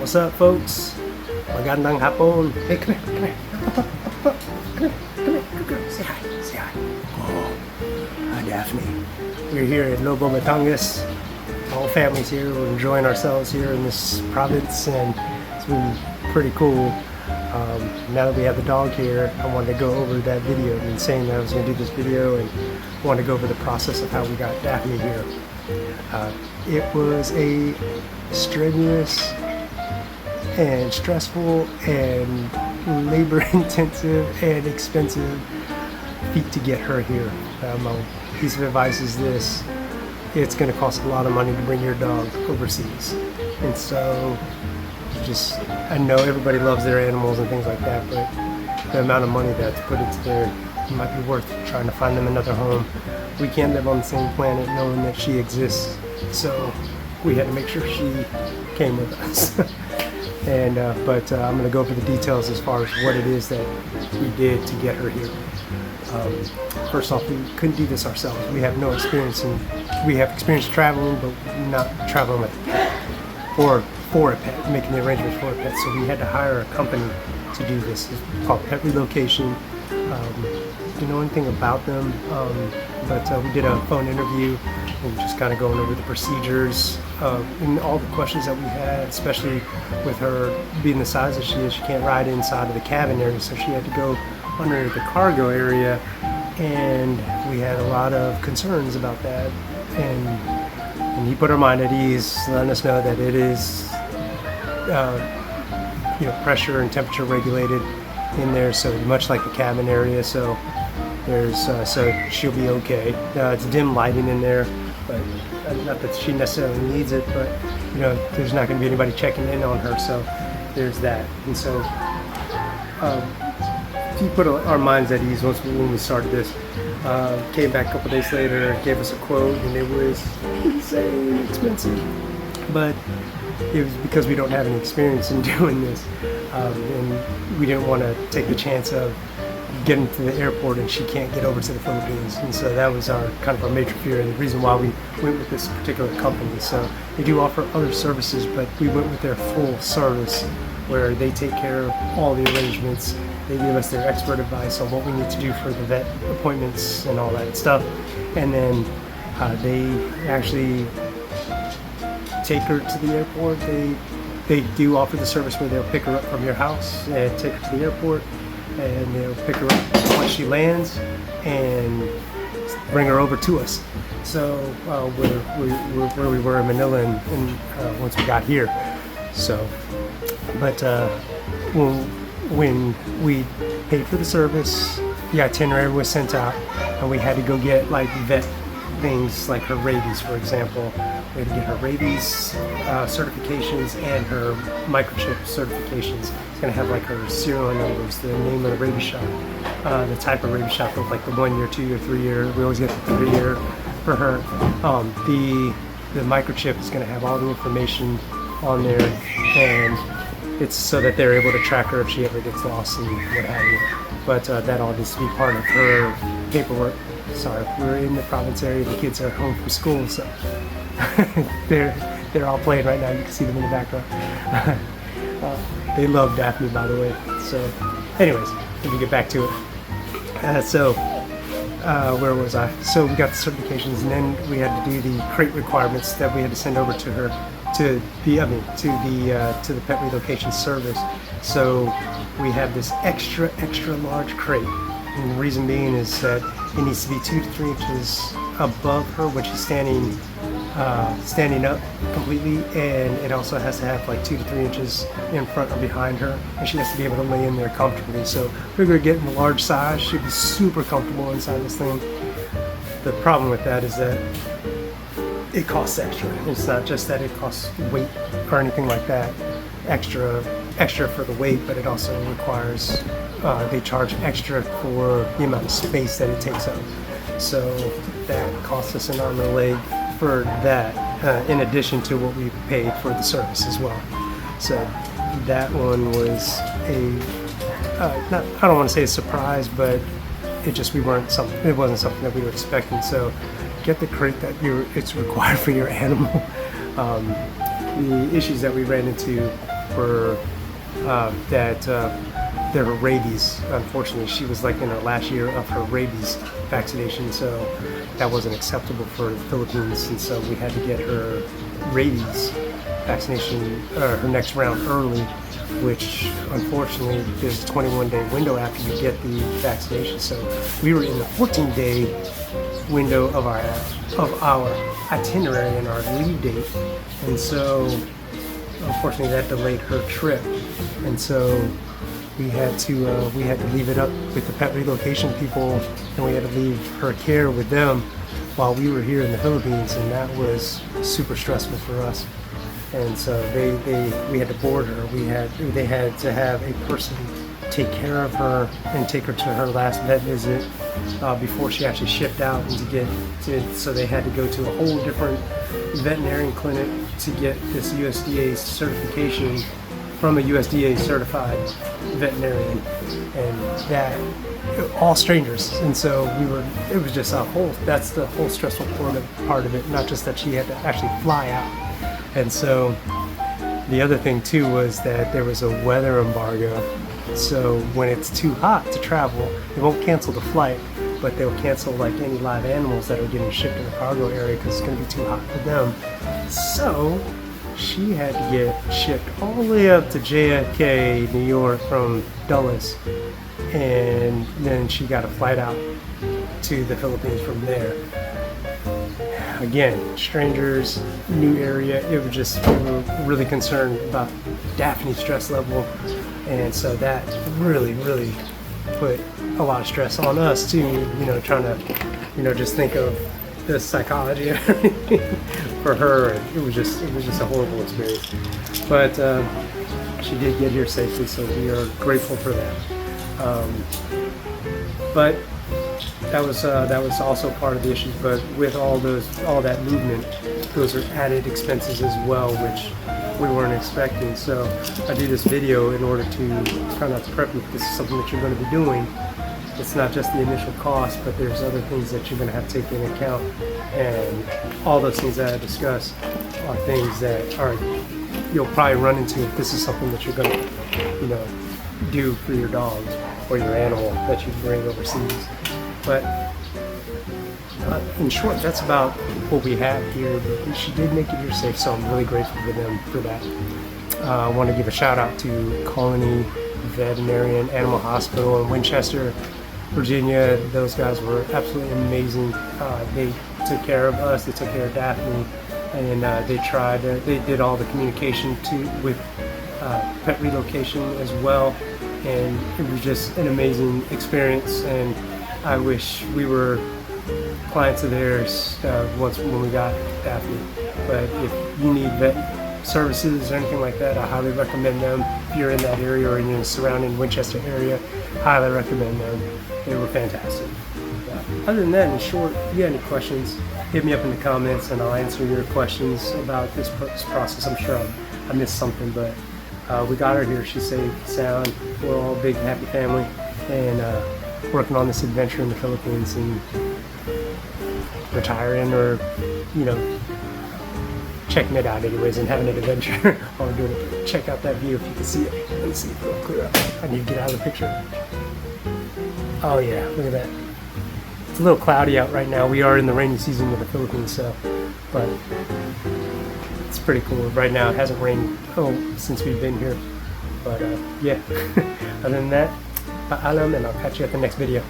What's up, folks? Magandang hapon. Hey, come here, come here. Say hi, say hi. Oh, hi, Daphne. We're here at Lobo, Batangas. All families here. We're enjoying ourselves here in this province, and it's been pretty cool. Now that we have the dog here, I wanted to go over that video. I've been saying that I was going to do this video, and I wanted to go over the process of how we got Daphne here. It was a strenuous and stressful and labor-intensive and expensive feat to get her here. My piece of advice is this: it's going to cost a lot of money to bring your dog overseas, and so I know everybody loves their animals and things like that, but the amount of money that's put into there might be worth trying to find them another home. We can't live on the same planet knowing that she exists, so we had to make sure she came with us. And but I'm going to go over the details as far as what it is that we did to get her here. First off, we couldn't do this ourselves. We have no experience, we have experience traveling, but not traveling with a pet or for a pet, making the arrangements for a pet. So we had to hire a company to do this. It's called Pet Relocation. Do you know anything about them? But we did a phone interview and just kind of going over the procedures and all the questions that we had, especially with her being the size that she is. She can't ride inside of the cabin area, so she had to go under the cargo area, and we had a lot of concerns about that. And he put our mind at ease, letting us know that it is pressure and temperature regulated in there, so much like the cabin area. So there's so she'll be okay. It's dim lighting in there, but not that she necessarily needs it, but there's not going to be anybody checking in on her, so there's that. And so he put our minds at ease when we started this. Came back a couple days later, gave us a quote, and it was insane expensive, but it was because we don't have any experience in doing this, and we didn't want to take the chance of getting to the airport and she can't get over to the Philippines. And so that was our major fear, and the reason why we went with this particular company. So they do offer other services, but we went with their full service, where they take care of all the arrangements. They give us their expert advice on what we need to do for the vet appointments and all that stuff, and then they actually take her to the airport. They do offer the service where they'll pick her up from your house and take her to the airport, and they'll pick her up once she lands and bring her over to us. So where we were in Manila, and once we got here. So, but when we paid for the service, the itinerary was sent out, and we had to go get like vet things, like her rabies, for example. We had to get her rabies certifications and her microchip certifications. It's going to have like her serial numbers, the name of the rabies shot, the type of rabies shot, like the 1 year, 2 year, 3 year. We always get the 3 year for her. The microchip is going to have all the information on there, and it's so that they're able to track her if she ever gets lost and what have you. But that all needs to be part of her paperwork. Sorry, we're in the province area. The kids are home from school, so they're all playing right now. You can see them in the background. They love Daphne, by the way. So, anyways, let me get back to it. Where was I? So we got the certifications, and then we had to do the crate requirements that we had to send over to her, to the pet relocation service. So we have this extra large crate, and the reason being is that it needs to be 2 to 3 inches above her when she's standing up completely, and it also has to have like 2 to 3 inches in front or behind her, and she has to be able to lay in there comfortably. So we're going to get in a large size. She'll be super comfortable inside this thing. The problem with that is that it costs extra. It's not just that it costs weight or anything like that, extra for the weight, but it also requires, they charge extra for the amount of space that it takes up. So that costs us an arm and a leg for that, in addition to what we paid for the service as well. So that one was I don't want to say a surprise, but it wasn't something that we were expecting. So get the crate that it's required for your animal. The issues that we ran into for their rabies. Unfortunately, she was like in her last year of her rabies vaccination, so that wasn't acceptable for the Philippines, and so we had to get her rabies vaccination, her next round early, which unfortunately there's a 21-day window after you get the vaccination. So we were in the 14-day window of our itinerary and our leave date, and so unfortunately that delayed her trip, and so we had to leave it up with the pet relocation people, and we had to leave her care with them while we were here in the Philippines, and that was super stressful for us. And so we had to board her. They had to have a person take care of her and take her to her last vet visit before she actually shipped out, and so they had to go to a whole different veterinarian clinic to get this USDA certification from a USDA certified veterinarian, and that all strangers. And so it was just that's the whole stressful part of it, not just that she had to actually fly out. And so the other thing too was that there was a weather embargo. So when it's too hot to travel, they won't cancel the flight, but they'll cancel like any live animals that are getting shipped in the cargo area because it's going to be too hot for them. So she had to get shipped all the way up to JFK, New York from Dulles, and then she got a flight out to the Philippines from there. Again, strangers, new area. It was just, we were really concerned about Daphne's stress level, and so that really put a lot of stress on us too, trying to, just think of the psychology and everything for her. And it was just a horrible experience. But she did get here safely, so we are grateful for that. But that was also part of the issues. But with all that movement, those are added expenses as well, which we weren't expecting. So I do this video in order to kind of prep you if this is something that you're going to be doing. It's not just the initial cost, but there's other things that you're going to have to take into account. And all those things that I discussed are things that you'll probably run into if this is something that you're going to, do for your dogs or your animal that you bring overseas. But in short, that's about what we have here. She did make it here safe, so I'm really grateful for them for that. I want to give a shout out to Colony Veterinarian Animal Hospital in Winchester, Virginia. Those guys were absolutely amazing. They took care of us, they took care of Daphne, and they did all the communication with pet relocation as well, and it was just an amazing experience. And I wish we were clients of theirs when we got Daphne. But if you need vet services or anything like that, I highly recommend them. If you're in that area or in the surrounding Winchester area, highly recommend them. They were fantastic. Other than that, in short, if you have any questions, hit me up in the comments and I'll answer your questions about this process. I'm sure I missed something, but we got her here. She's safe, sound. We're all a big, happy family, and working on this adventure in the Philippines and retiring or, checking it out anyways and having an adventure while we're doing it. Check out that view if you can see it. Let me see if it'll clear up. I need to get out of the picture. Oh yeah, look at that. It's a little cloudy out right now. We are in the rainy season of the Philippines, but it's pretty cool. Right now it hasn't rained since we've been here. But yeah, other than that, paalam, and I'll catch you at the next video.